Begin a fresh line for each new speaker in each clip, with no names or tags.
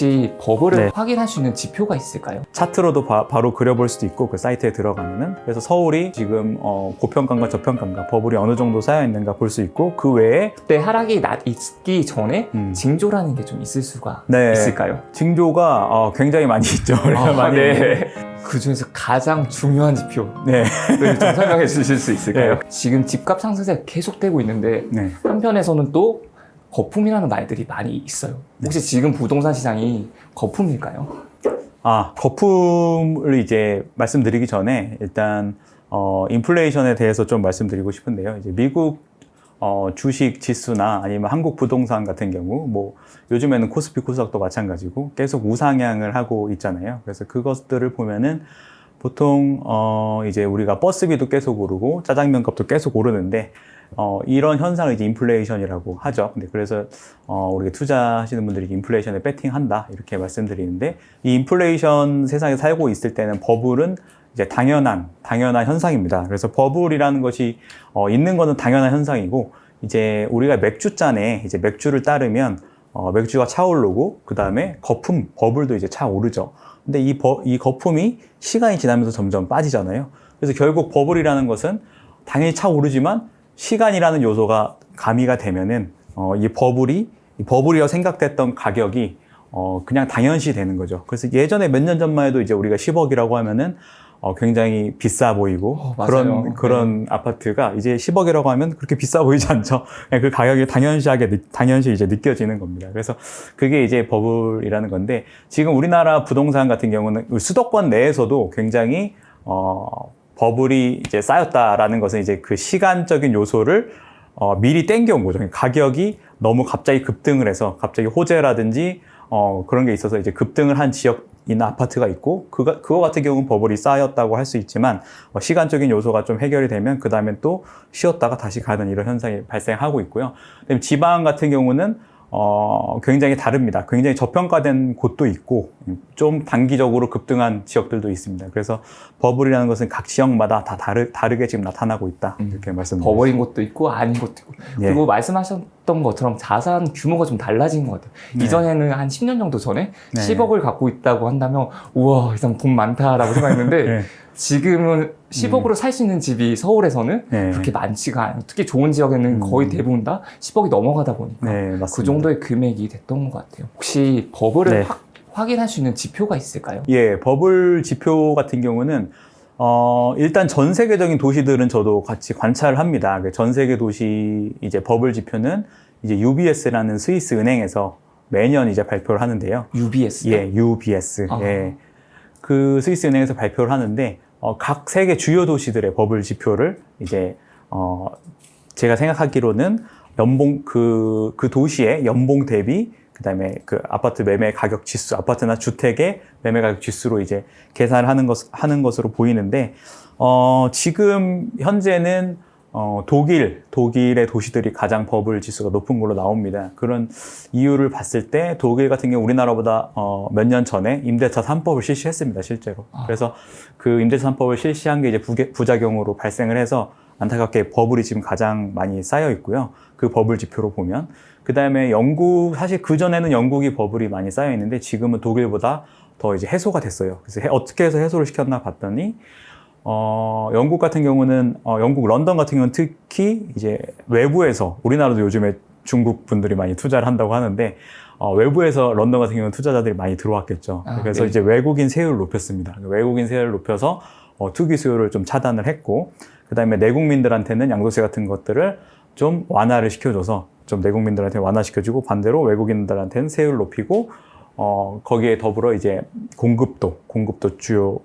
혹시 버블을
네.
확인할 수 있는 지표가 있을까요?
차트로도 바로 그려볼 수도 있고 그 사이트에 들어가면은 그래서 서울이 지금 고평가인가 저평가인가 버블이 어느 정도 쌓여 있는가 볼 수 있고 그 외에
그때 하락이 있기 전에
음.
징조라는 게 좀 있을 수가
네.
있을까요?
징조가 굉장히 많이 있죠. 많이 있는데.
그 중에서 가장 중요한 지표를
네.
좀 설명해 주실 수 있을까요?
네.
지금 집값 상승세가 계속되고 있는데
네.
한편에서는 또 거품이라는 말들이 많이 있어요. 혹시 지금 부동산 시장이 거품일까요?
거품을 이제 말씀드리기 전에 일단 인플레이션에 대해서 좀 말씀드리고 싶은데요. 이제 미국 주식 지수나 아니면 한국 부동산 같은 경우 뭐 요즘에는 코스피 코스닥도 마찬가지고 계속 우상향을 하고 있잖아요. 그래서 그것들을 보면은 보통 이제 우리가 버스비도 계속 오르고 짜장면 값도 계속 오르는데 이런 현상을 이제 인플레이션이라고 하죠. 근데 그래서 우리가 투자하시는 분들이 인플레이션에 배팅한다 이렇게 말씀드리는데 이 인플레이션 세상에 살고 있을 때는 버블은 이제 당연한 현상입니다. 그래서 버블이라는 것이 있는 거는 당연한 현상이고 이제 우리가 맥주잔에 이제 맥주를 따르면 맥주가 차오르고 그 다음에 거품 버블도 이제 차오르죠. 근데 이 거품이 시간이 지나면서 점점 빠지잖아요. 그래서 결국 버블이라는 것은 당연히 차오르지만 시간이라는 요소가 가미가 되면은 이 버블이라고 생각됐던 가격이 그냥 당연시 되는 거죠. 그래서 예전에 몇 년 전만 해도 이제 우리가 10억이라고 하면은 굉장히 비싸 보이고 그런 아파트가 이제 10억이라고 하면 그렇게 비싸 보이지 않죠. 그냥 그 가격이 당연시 이제 느껴지는 겁니다. 그래서 그게 이제 버블이라는 건데 지금 우리나라 부동산 같은 경우는 수도권 내에서도 굉장히 버블이 이제 쌓였다라는 것은 이제 그 시간적인 요소를 미리 땡겨온 거죠. 가격이 너무 갑자기 급등을 해서 갑자기 호재라든지 그런 게 있어서 이제 급등을 한 지역이나 아파트가 있고 그거 같은 경우는 버블이 쌓였다고 할 수 있지만 시간적인 요소가 좀 해결이 되면 그 다음에 또 쉬었다가 다시 가는 이런 현상이 발생하고 있고요. 그다음에 지방 같은 경우는 굉장히 다릅니다. 굉장히 저평가된 곳도 있고 좀 단기적으로 급등한 지역들도 있습니다. 그래서 버블이라는 것은 각 지역마다 다 다르게 지금 나타나고 있다. 이렇게 말씀드립니다.
버블인 것도 있고 아닌 것도 있고
네.
그리고 말씀하셨던 것처럼 자산 규모가 좀 달라진 것 같아요.
네.
이전에는 한 10년 정도 전에
네.
10억을 갖고 있다고 한다면 우와 이 사람 돈 많다라고 생각했는데
네.
지금은 10억으로 살 수 있는 집이 서울에서는
네.
그렇게 많지가 않아요. 특히 좋은 지역에는 거의 대부분 다 10억이 넘어가다 보니까
네, 맞습니다.
그 정도의 금액이 됐던 것 같아요. 혹시 버블을
네.
확인할 수 있는 지표가 있을까요?
예, 버블 지표 같은 경우는 일단 전 세계적인 도시들은 저도 같이 관찰을 합니다. 전 세계 도시 이제 버블 지표는 이제 UBS라는 스위스 은행에서 매년 이제 발표를 하는데요.
UBS?
예, UBS. 예. 그 스위스 은행에서 발표를 하는데 각 세계 주요 도시들의 버블 지표를 이제 제가 생각하기로는 연봉 그 도시의 연봉 대비 그다음에 그 아파트 매매 가격 지수, 아파트나 주택의 매매 가격 지수로 이제 계산을 하는 것으로 보이는데 지금 현재는 독일의 도시들이 가장 버블 지수가 높은 걸로 나옵니다. 그런 이유를 봤을 때 독일 같은 경우 우리나라보다 몇 년 전에 임대차 3법을 실시했습니다, 실제로. 그래서 그 임대차 3법을 실시한 게 이제 부작용으로 발생을 해서 안타깝게 버블이 지금 가장 많이 쌓여 있고요. 그 버블 지표로 보면. 그 다음에 사실 그전에는 영국이 버블이 많이 쌓여 있는데 지금은 독일보다 더 이제 해소가 됐어요. 그래서 어떻게 해서 해소를 시켰나 봤더니 영국 같은 경우는, 영국 런던 같은 경우는 특히 이제 외부에서, 우리나라도 요즘에 중국 분들이 많이 투자를 한다고 하는데, 외부에서 런던 같은 경우는 투자자들이 많이 들어왔겠죠. 그래서
네.
이제 외국인 세율을 높였습니다. 외국인 세율을 높여서 투기 수요를 좀 차단을 했고, 그 다음에 내국민들한테는 양도세 같은 것들을 좀 완화를 시켜줘서 좀 내국민들한테 완화시켜주고 반대로 외국인들한테는 세율을 높이고, 거기에 더불어 이제 공급도 주요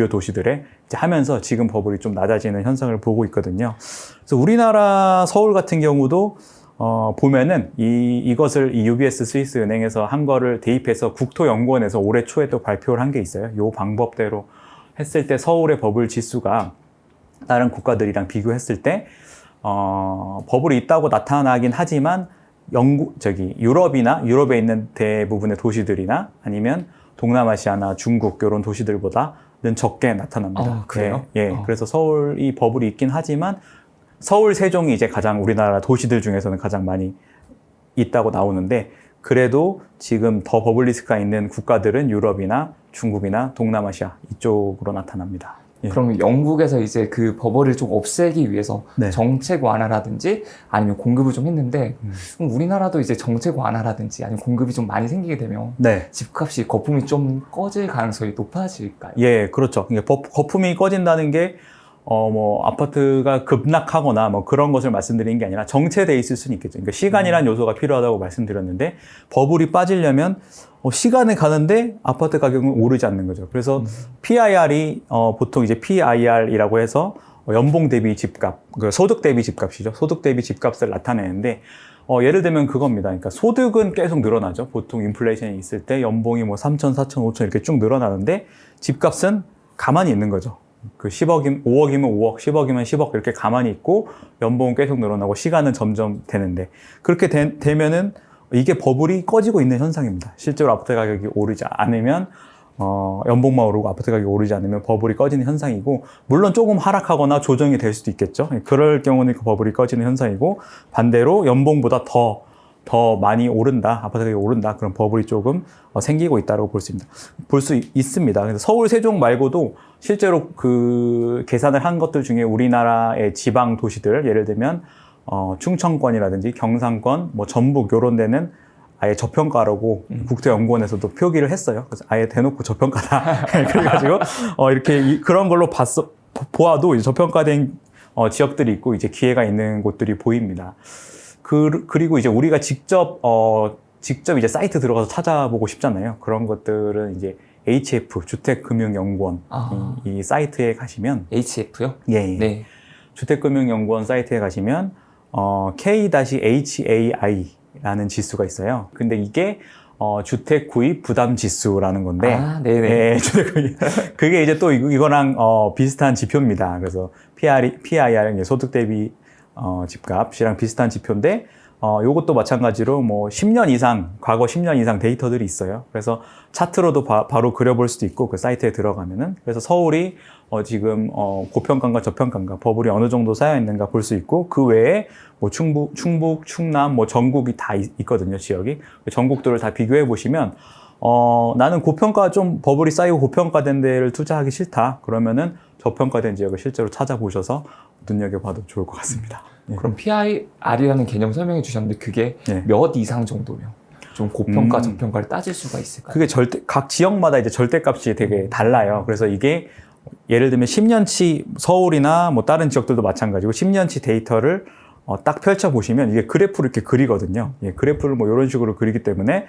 도시들에 이제 하면서 지금 버블이 좀 낮아지는 현상을 보고 있거든요. 그래서 우리나라 서울 같은 경우도 보면은 이것을 이 UBS 스위스 은행에서 한 거를 대입해서 국토연구원에서 올해 초에 또 발표를 한 게 있어요. 이 방법대로 했을 때 서울의 버블 지수가 다른 국가들이랑 비교했을 때 버블이 있다고 나타나긴 하지만 유럽에 있는 대부분의 도시들이나 아니면 동남아시아나 중국 이런 도시들보다는 적게 나타납니다.
그래요?
예. 그래서 서울이 버블이 있긴 하지만 서울, 세종이 이제 가장 우리나라 도시들 중에서는 가장 많이 있다고 나오는데 그래도 지금 더 버블 리스크가 있는 국가들은 유럽이나 중국이나 동남아시아 이쪽으로 나타납니다. 예.
그럼 영국에서 이제 그 버블을 좀 없애기 위해서
네.
정책 완화라든지 아니면 공급을 좀 했는데 그럼 우리나라도 이제 정책 완화라든지 아니면 공급이 좀 많이 생기게 되면
네.
집값이 거품이 좀 꺼질 가능성이 높아질까요?
예, 그렇죠. 이게 거품이 꺼진다는 게 뭐 아파트가 급락하거나 뭐 그런 것을 말씀드리는 게 아니라 정체돼 있을 수는 있겠죠. 그러니까 시간이란 요소가 필요하다고 말씀드렸는데 버블이 빠지려면 시간이 가는데 아파트 가격은 오르지 않는 거죠. 그래서 PIR이 보통 이제 PIR이라고 해서 연봉 대비 집값, 소득 대비 집값이죠. 소득 대비 집값을 나타내는데 예를 들면 그겁니다. 그러니까 소득은 계속 늘어나죠. 보통 인플레이션이 있을 때 연봉이 뭐 3천, 4천, 5천 이렇게 쭉 늘어나는데 집값은 가만히 있는 거죠. 그 10억이면 5억이면 5억, 10억이면 10억 이렇게 가만히 있고 연봉은 계속 늘어나고 시간은 점점 되는데 그렇게 되면은 이게 버블이 꺼지고 있는 현상입니다. 실제로 아파트 가격이 오르지 않으면 연봉만 오르고 아파트 가격이 오르지 않으면 버블이 꺼지는 현상이고 물론 조금 하락하거나 조정이 될 수도 있겠죠. 그럴 경우는 그 버블이 꺼지는 현상이고 반대로 연봉보다 더 많이 오른다, 아파트 가격이 오른다, 그런 버블이 조금 생기고 있다고 볼 수 있습니다. 그래서 서울, 세종 말고도 실제로 그 계산을 한 것들 중에 우리나라의 지방 도시들, 예를 들면 충청권이라든지 경상권, 뭐 전북 이런 데는 아예 저평가라고 국토연구원에서도 표기를 했어요. 그래서 아예 대놓고 저평가다. 그래가지고 이렇게 그런 걸로 보아도 이제 저평가된 지역들이 있고 이제 기회가 있는 곳들이 보입니다. 그리고 이제 우리가 직접 이제 사이트 들어가서 찾아보고 싶잖아요. 그런 것들은 이제 HF 주택금융연구원 이 사이트에 가시면
HF요?
예.
네.
주택금융연구원 사이트에 가시면 K-HAI라는 지수가 있어요. 근데 이게 주택 구입 부담 지수라는 건데,
네네.
예, 주택 구입. 그게 이제 또 이거랑 비슷한 지표입니다. 그래서 PIR 소득 대비 집값이랑 비슷한 지표인데, 요것도 마찬가지로 뭐 10년 이상, 과거 10년 이상 데이터들이 있어요. 그래서 차트로도 바로 그려볼 수도 있고, 그 사이트에 들어가면은. 그래서 서울이 지금 고평가인가 저평가인가, 버블이 어느 정도 쌓여 있는가 볼 수 있고, 그 외에 뭐 충북, 충남, 뭐 전국이 다 있거든요, 지역이. 전국들을 다 비교해 보시면, 나는 고평가 좀 버블이 쌓이고 고평가된 데를 투자하기 싫다. 그러면은 저평가된 지역을 실제로 찾아보셔서 눈여겨봐도 좋을 것 같습니다. 예.
그럼 PIR이라는 개념 설명해 주셨는데 그게
예.
몇 이상 정도면 좀 고평가, 저평가를 따질 수가 있을까요?
그게 각 지역마다 이제 절대값이 되게 달라요. 그래서 이게 예를 들면 10년치 서울이나 뭐 다른 지역들도 마찬가지고 10년치 데이터를 딱 펼쳐보시면 이게 그래프를 이렇게 그리거든요. 예, 그래프를 뭐 이런 식으로 그리기 때문에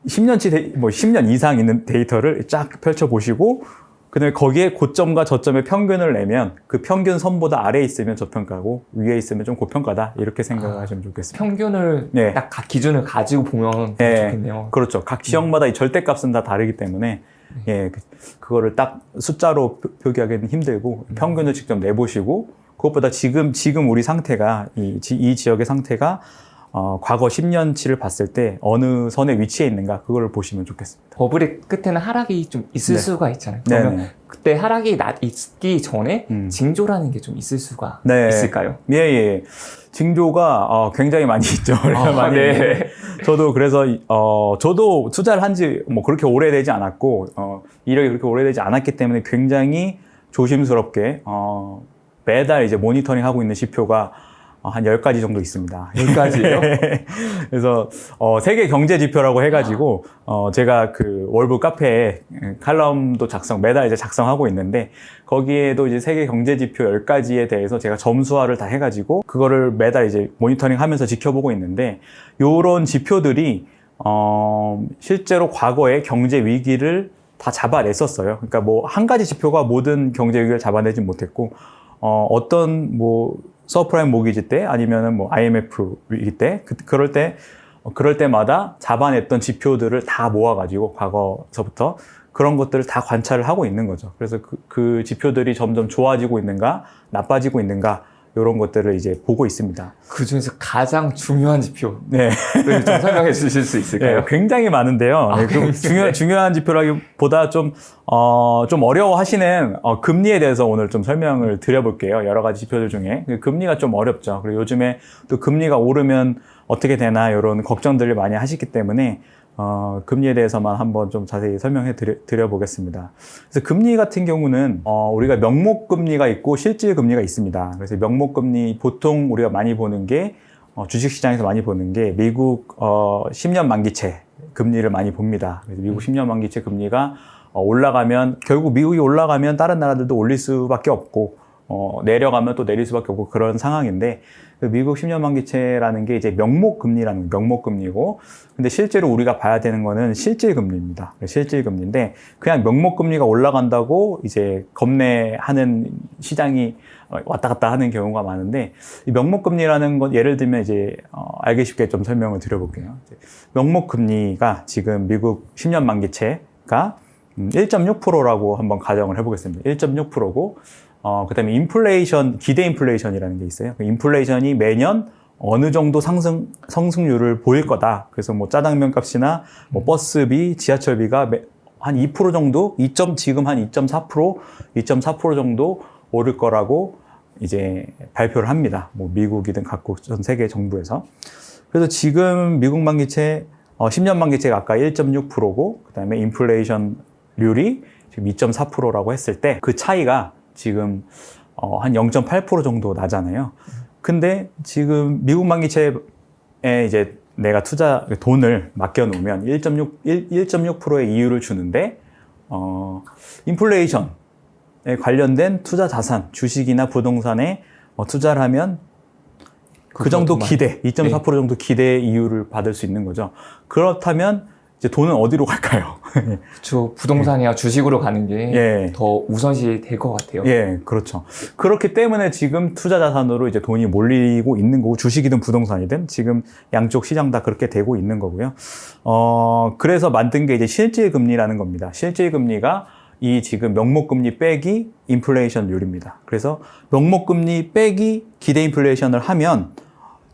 10년 이상 있는 데이터를 쫙 펼쳐보시고 그다음에 거기에 고점과 저점의 평균을 내면 그 평균 선보다 아래에 있으면 저평가고 위에 있으면 좀 고평가다 이렇게 생각하시면 좋겠습니다.
평균을
네.
딱 각 기준을 가지고 보면
네.
좋겠네요.
그렇죠. 각 지역마다 이 절대값은 다 다르기 때문에 예, 그거를 딱 숫자로 표기하기는 힘들고 평균을 직접 내보시고 그것보다 지금 우리 상태가 이 지역의 상태가 과거 10년치를 봤을 때 어느 선에 위치해 있는가 그걸 보시면 좋겠습니다.
버블의 끝에는 하락이 좀 있을
네.
수가 있잖아요. 그러면
네네.
그때 하락이 있기 전에 징조라는 게 좀 있을 수가 있을까요?
예. 징조가 굉장히 많이 있죠. 많이
네.
있는데 저도 그래서 저도 투자를 한지 뭐 그렇게 오래되지 않았고 이력이 그렇게 오래되지 않았기 때문에 굉장히 조심스럽게 매달 이제 모니터링 하고 있는 지표가 한 10가지 정도 있습니다.
10가지요?
그래서 세계 경제 지표라고 해가지고 제가 그 월브 카페에 칼럼도 매달 이제 작성하고 있는데 거기에도 이제 세계 경제 지표 10가지에 대해서 제가 점수화를 다 해가지고 그거를 매달 이제 모니터링하면서 지켜보고 있는데 요런 지표들이 실제로 과거의 경제 위기를 다 잡아냈었어요. 그러니까 뭐 한 가지 지표가 모든 경제 위기를 잡아내진 못했고 어떤 뭐 서프라임 모기지 때 아니면은 뭐 IMF 위기 때 그럴 때마다 잡아냈던 지표들을 다 모아가지고 과거서부터 그런 것들을 다 관찰을 하고 있는 거죠. 그래서 그 지표들이 점점 좋아지고 있는가 나빠지고 있는가 이런 것들을 이제 보고 있습니다.
그 중에서 가장 중요한 지표를
네.
좀 설명해 주실 수 있을까요?
네, 굉장히 많은데요. 중요한 지표라기보다 좀 어려워하시는 금리에 대해서 오늘 좀 설명을 드려볼게요. 여러 가지 지표들 중에 금리가 좀 어렵죠. 그리고 요즘에 또 금리가 오르면 어떻게 되나 이런 걱정들을 많이 하시기 때문에 금리에 대해서만 한번 좀 자세히 설명해 드려보겠습니다. 그래서 금리 같은 경우는 우리가 명목금리가 있고 실질금리가 있습니다. 그래서 명목금리 보통 우리가 많이 보는 게 주식시장에서 많이 보는 게 미국 10년 만기채 금리를 많이 봅니다. 그래서 미국 10년 만기채 금리가 올라가면 결국 미국이 올라가면 다른 나라들도 올릴 수밖에 없고 내려가면 또 내릴 수밖에 없고 그런 상황인데 그 미국 10년 만기채라는 게 이제 명목금리라는 명목금리고 근데 실제로 우리가 봐야 되는 거는 실질금리입니다. 실질금리인데 그냥 명목금리가 올라간다고 이제 겁내하는 시장이 왔다 갔다 하는 경우가 많은데 이 명목금리라는 건 예를 들면 이제 알기 쉽게 좀 설명을 드려볼게요. 명목금리가 지금 미국 10년 만기채가 1.6%라고 한번 가정을 해보겠습니다. 1.6%고 그 다음에 인플레이션, 기대 인플레이션이라는 게 있어요. 인플레이션이 매년 어느 정도 성승률을 보일 거다. 그래서 뭐 짜장면 값이나 뭐 버스비, 지하철비가 한 2% 정도, 지금 한 2.4% 정도 오를 거라고 이제 발표를 합니다. 뭐 미국이든 각국 전 세계 정부에서. 그래서 지금 미국 만기채, 10년 만기채가 아까 1.6%고, 그 다음에 인플레이션률이 지금 2.4%라고 했을 때 그 차이가 지금 한 0.8% 정도 나잖아요. 근데 지금 미국 만기채에 이제 내가 돈을 맡겨놓으면 1.6%의 이율을 주는데 인플레이션에 관련된 투자 자산, 주식이나 부동산에 투자를 하면 그 정도 기대, 2.4% 정도 기대 이율을 받을 수 있는 거죠. 그렇다면 이제 돈은 어디로 갈까요?
그렇죠. 부동산이나 주식으로 가는 게 더 우선시 될 것 같아요.
예, 그렇죠. 그렇기 때문에 지금 투자 자산으로 이제 돈이 몰리고 있는 거고, 주식이든 부동산이든 지금 양쪽 시장 다 그렇게 되고 있는 거고요. 그래서 만든 게 이제 실질금리라는 겁니다. 실질금리가 이 지금 명목금리 빼기 인플레이션율입니다. 그래서 명목금리 빼기 기대 인플레이션을 하면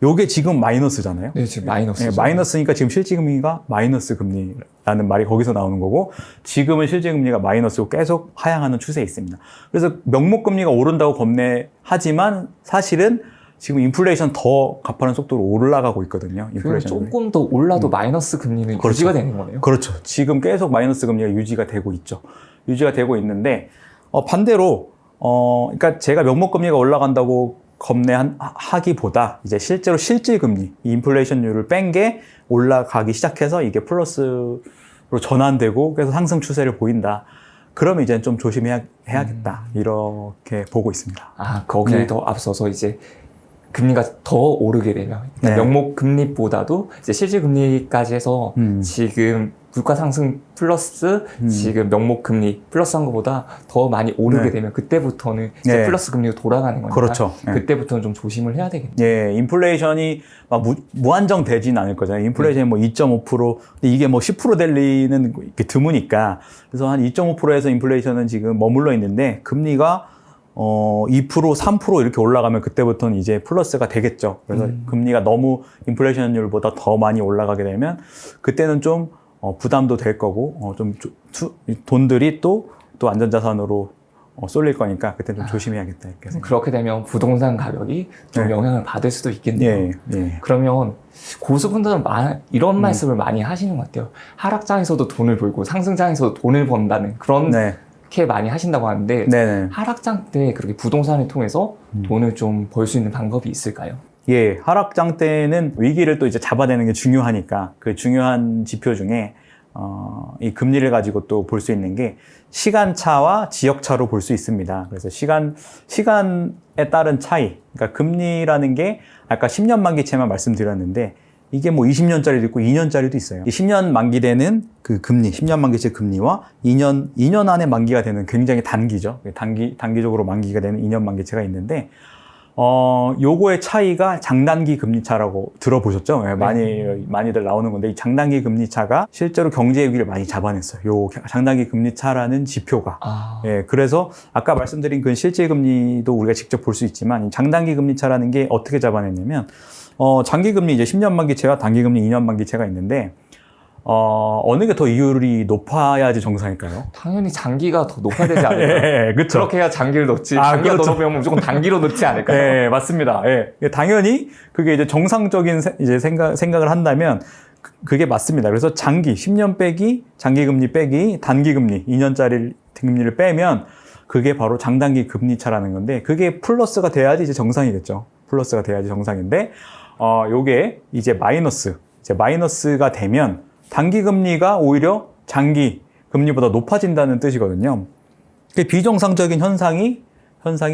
요게 지금 마이너스잖아요.
네, 지금 마이너스죠.
네, 마이너스니까 지금 실질금리가 마이너스 금리라는 말이 거기서 나오는 거고 지금은 실질금리가 마이너스고 계속 하향하는 추세에 있습니다. 그래서 명목금리가 오른다고 겁내하지만 사실은 지금 인플레이션 더 가파른 속도로 올라가고 있거든요. 인플레이션
조금 더 올라도 마이너스 금리는
그렇죠.
유지가 되는 거네요.
그렇죠. 지금 계속 마이너스 금리가 유지가 되고 있죠. 유지가 되고 있는데 반대로 그러니까 제가 명목금리가 올라간다고 겁내하기보다 이제 실제로 실질금리, 이 인플레이션율을 뺀 게 올라가기 시작해서 이게 플러스로 전환되고 그래서 상승 추세를 보인다. 그러면 이제 좀 조심해야겠다. 이렇게 보고 있습니다.
거기에 더 앞서서 이제 금리가 더 오르게 되면 명목 금리보다도 이제 실질 금리까지 해서 지금 물가 상승 플러스 지금 명목 금리 플러스 한 것보다 더 많이 오르게 되면 그때부터는 이제 플러스 금리로 돌아가는 거니까
그렇죠.
그때부터는 좀 조심을 해야 되겠네요.
예, 인플레이션이 막 무한정 되진 않을 거잖아요. 인플레이션이 뭐 2.5%, 근데 이게 뭐 10% 될 리는 드무니까. 그래서 한 2.5%에서 인플레이션은 지금 머물러 있는데 금리가 2%, 3% 이렇게 올라가면 그때부터는 이제 플러스가 되겠죠. 그래서 금리가 너무 인플레이션율보다 더 많이 올라가게 되면 그때는 좀 부담도 될 거고 돈들이 또 안전자산으로 쏠릴 거니까 그때 좀 조심해야겠다. 이렇게
그렇게 되면 부동산 가격이 좀 영향을 받을 수도 있겠네요. 그러면 고수분들은 이런 말씀을 많이 하시는 것 같아요. 하락장에서도 돈을 벌고 상승장에서도 돈을 번다는 그런 게 많이 하신다고 하는데 하락장 때 그렇게 부동산을 통해서 돈을 좀 벌 수 있는 방법이 있을까요?
예, 하락장 때는 위기를 또 이제 잡아내는 게 중요하니까 그 중요한 지표 중에 이 금리를 가지고 또 볼 수 있는 게 시간차와 지역차로 볼 수 있습니다. 그래서 시간에 따른 차이, 그러니까 금리라는 게 아까 10년 만기채만 말씀드렸는데 이게 뭐 20년짜리도 있고 2년짜리도 있어요. 이 10년 만기되는 그 금리, 10년 만기채 금리와 2년 안에 만기가 되는 굉장히 단기죠. 단기적으로 만기가 되는 2년 만기채가 있는데 요거의 차이가 장단기 금리차라고 들어보셨죠? 많이들 나오는 건데, 이 장단기 금리차가 실제로 경제 위기를 많이 잡아냈어요. 요 장단기 금리차라는 지표가. 그래서 아까 말씀드린 그 실질금리도 우리가 직접 볼 수 있지만, 이 장단기 금리차라는 게 어떻게 잡아냈냐면, 장기금리 이제 10년 만기채와 단기금리 2년 만기채가 있는데, 어느 게 더 이율이 높아야지 정상일까요?
당연히 장기가 더 높아야 되지 않을까요?
예, 그렇죠.
그렇게 해야 장기를 넣지.
아,
장기가
그렇죠.
더 높으면 무조건 단기로 넣지 않을까요?
예, 맞습니다. 예. 당연히 그게 이제 정상적인 이제 생각을 한다면 그게 맞습니다. 그래서 장기 10년 빼기, 장기 금리 빼기, 단기 금리 2년짜리 금리를 빼면 그게 바로 장단기 금리 차라는 건데 그게 플러스가 돼야지 이제 정상이겠죠. 플러스가 돼야지 정상인데 요게 이제 마이너스가 되면 단기 금리가 오히려 장기 금리보다 높아진다는 뜻이거든요. 비정상적인 현상이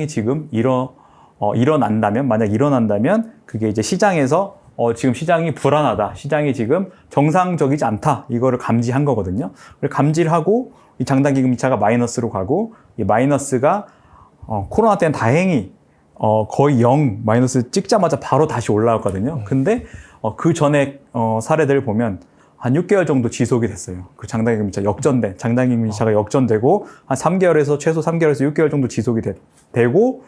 지금 일어난다면, 만약 일어난다면 그게 이제 시장에서 지금 시장이 불안하다, 시장이 지금 정상적이지 않다, 이거를 감지한 거거든요. 감지를 하고 이 장단기 금리차가 마이너스로 가고 이 마이너스가 코로나 때는 다행히 거의 0 마이너스 찍자마자 바로 다시 올라왔거든요. 근데 그 전에 사례들을 보면 한 6개월 정도 지속이 됐어요. 그 장단기 금리차 장단기 금리차가 역전되고 한 3개월에서 최소 3개월에서 6개월 정도 지속이 되고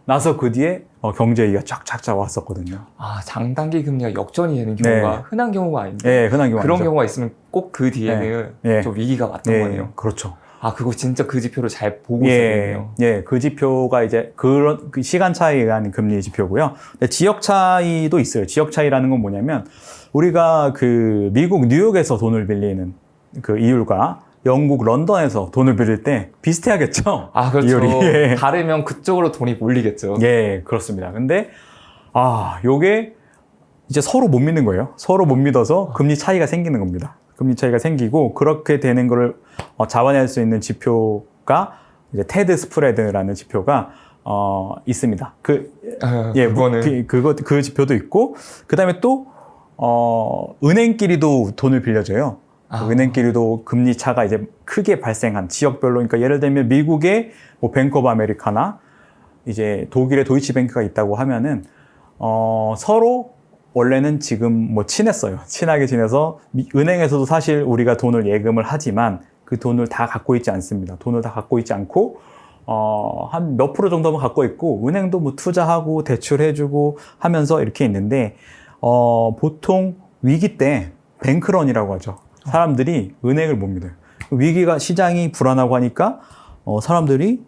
나서 그 뒤에 경제 위기가 쫙쫙쫙 왔었거든요.
아, 장단기 금리가 역전이 되는 경우가
네.
흔한 경우가 아닌데.
네, 흔한 경우가
그런
아니죠.
경우가 있으면 꼭 그 뒤에는
네.
좀 위기가 왔던
네,
거네요.
그렇죠.
아, 그거 진짜 그 지표를 잘 보고 있어야겠네요.
예, 그 지표가 이제 그런 그 시간 차이에 의한 금리 지표고요. 근데 지역 차이도 있어요. 지역 차이라는 건 뭐냐면 우리가 그 미국 뉴욕에서 돈을 빌리는 그 이율과 영국 런던에서 돈을 빌릴 때 비슷해야겠죠?
아, 그렇죠.
이율이. 예.
다르면 그쪽으로 돈이 몰리겠죠.
예, 그렇습니다. 근데 요게 이제 서로 못 믿는 거예요. 서로 못 믿어서 금리 차이가 생기는 겁니다. 금리 차이가 생기고 그렇게 되는 거를 잡아낼 수 있는 지표가 이제 테드 스프레드라는 지표가 있습니다.
그거는
그 지표도 있고 그다음에 또 은행끼리도 돈을 빌려줘요. 은행끼리도 금리 차가 이제 크게 발생한 지역별로, 그러니까 예를 들면 미국의 뭐 뱅크 오브 아메리카나 이제 독일의 도이치뱅크가 있다고 하면은 서로 원래는 지금 뭐 친하게 지내서 은행에서도 사실 우리가 돈을 예금을 하지만 그 돈을 다 갖고 있지 않습니다. 돈을 다 갖고 있지 않고 한 몇 프로 정도만 갖고 있고 은행도 뭐 투자하고 대출해주고 하면서 이렇게 있는데 보통 위기 때 뱅크런이라고 하죠. 사람들이 은행을 못 믿어요. 위기가 시장이 불안하고 하니까 사람들이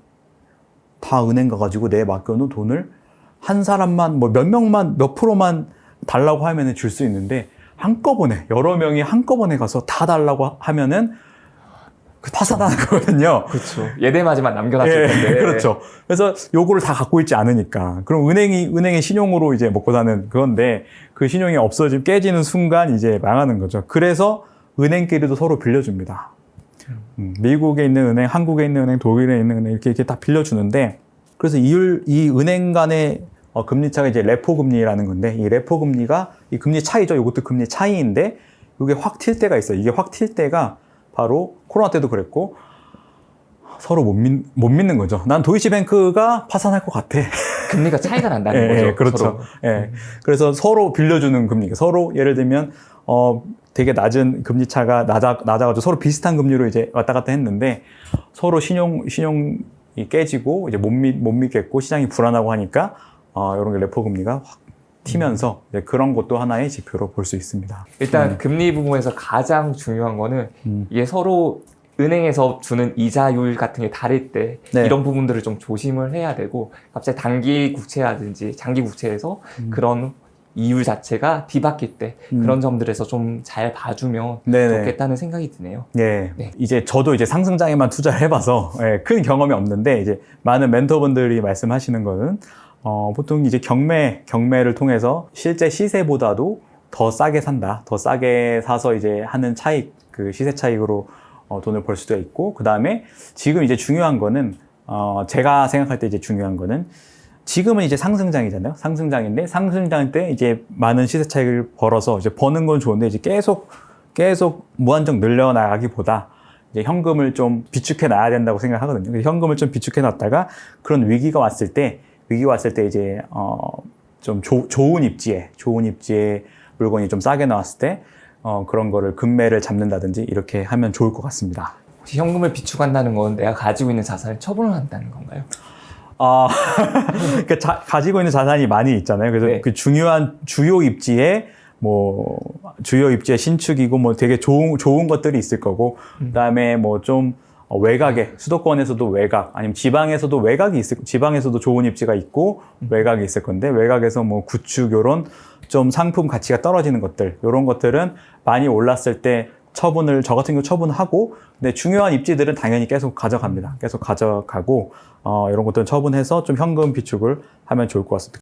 다 은행 가가지고 내 맡겨놓은 돈을 한 사람만 뭐 몇 명만 몇 프로만 달라고 하면은 줄 수 있는데 한꺼번에 여러 명이 한꺼번에 가서 다 달라고 하면은 파산하는 거거든요.
그렇죠. 예대마지만 남겨놨을 텐데.
그렇죠. 그래서 요거를 다 갖고 있지 않으니까. 그럼 은행의 신용으로 이제 먹고 사는 그건데 그 신용이 깨지는 순간 이제 망하는 거죠. 그래서 은행끼리도 서로 빌려줍니다. 미국에 있는 은행, 한국에 있는 은행, 독일에 있는 은행 이렇게 다 빌려주는데 그래서 이 은행 간의 금리 차가 이제 레포 금리라는 건데 이 레포 금리가 이 금리 차이죠. 이것도 금리 차이인데 이게 확 튈 때가 있어요. 이게 확 튈 때가 바로 코로나 때도 그랬고 서로 못 믿는 거죠. 난 도이치뱅크가 파산할 것 같아.
금리가 차이가 난다는 거죠.
그렇죠.
서로.
그래서 서로 빌려주는 금리, 서로 예를 들면 되게 낮은 금리 차가 낮아가지고 서로 비슷한 금리로 이제 왔다 갔다 했는데 서로 신용이 깨지고 이제 못 믿겠고 시장이 불안하고 하니까 이런 게 레포 금리가 확 튀면서 그런 것도 하나의 지표로 볼 수 있습니다.
일단 금리 부분에서 가장 중요한 거는 이게 서로 은행에서 주는 이자율 같은 게 다를 때 이런 부분들을 좀 조심을 해야 되고 갑자기 단기 국채라든지 장기 국채에서 그런 이율 자체가 뒤바뀔 때 그런 점들에서 좀 잘 봐주면 좋겠다는 생각이 드네요.
네. 이제 저도 이제 상승장에만 투자를 해봐서 큰 경험이 없는데 이제 많은 멘토분들이 말씀하시는 거는 보통 이제 경매를 통해서 실제 시세보다도 더 싸게 산다. 더 싸게 사서 이제 하는 차익, 그 시세 차익으로 돈을 벌 수도 있고, 그 다음에 지금 이제 중요한 거는, 제가 생각할 때 이제 중요한 거는 지금은 이제 상승장이잖아요. 상승장인데 상승장 때 이제 많은 시세 차익을 벌어서 이제 버는 건 좋은데 이제 계속 무한정 늘려나가기보다 이제 현금을 좀 비축해 놔야 된다고 생각하거든요. 현금을 좀 비축해 놨다가 그런 위기가 왔을 때 이제 좀 좋은 입지에 물건이 좀 싸게 나왔을 때 그런 거를 금매를 잡는다든지 이렇게 하면 좋을 것 같습니다.
혹시 현금을 비축한다는 건 내가 가지고 있는 자산을 처분을 한다는 건가요?
그러니까 가지고 있는 자산이 많이 있잖아요. 그래서 그 중요한 주요 입지에 뭐 주요 입지의 신축이고 뭐 되게 좋은 것들이 있을 거고 그다음에 뭐 좀 외곽에 수도권에서도 외곽 아니면 지방에서도 외곽이 있을 지방에서도 좋은 입지가 있고 외곽이 있을 건데 외곽에서 뭐 구축 요런 좀 상품 가치가 떨어지는 것들 요런 것들은 많이 올랐을 때 저 같은 경우 처분하고 근데 중요한 입지들은 당연히 계속 가져갑니다. 계속 가져가고 이런 것들은 처분해서 좀 현금 비축을 하면 좋을 것 같습니다.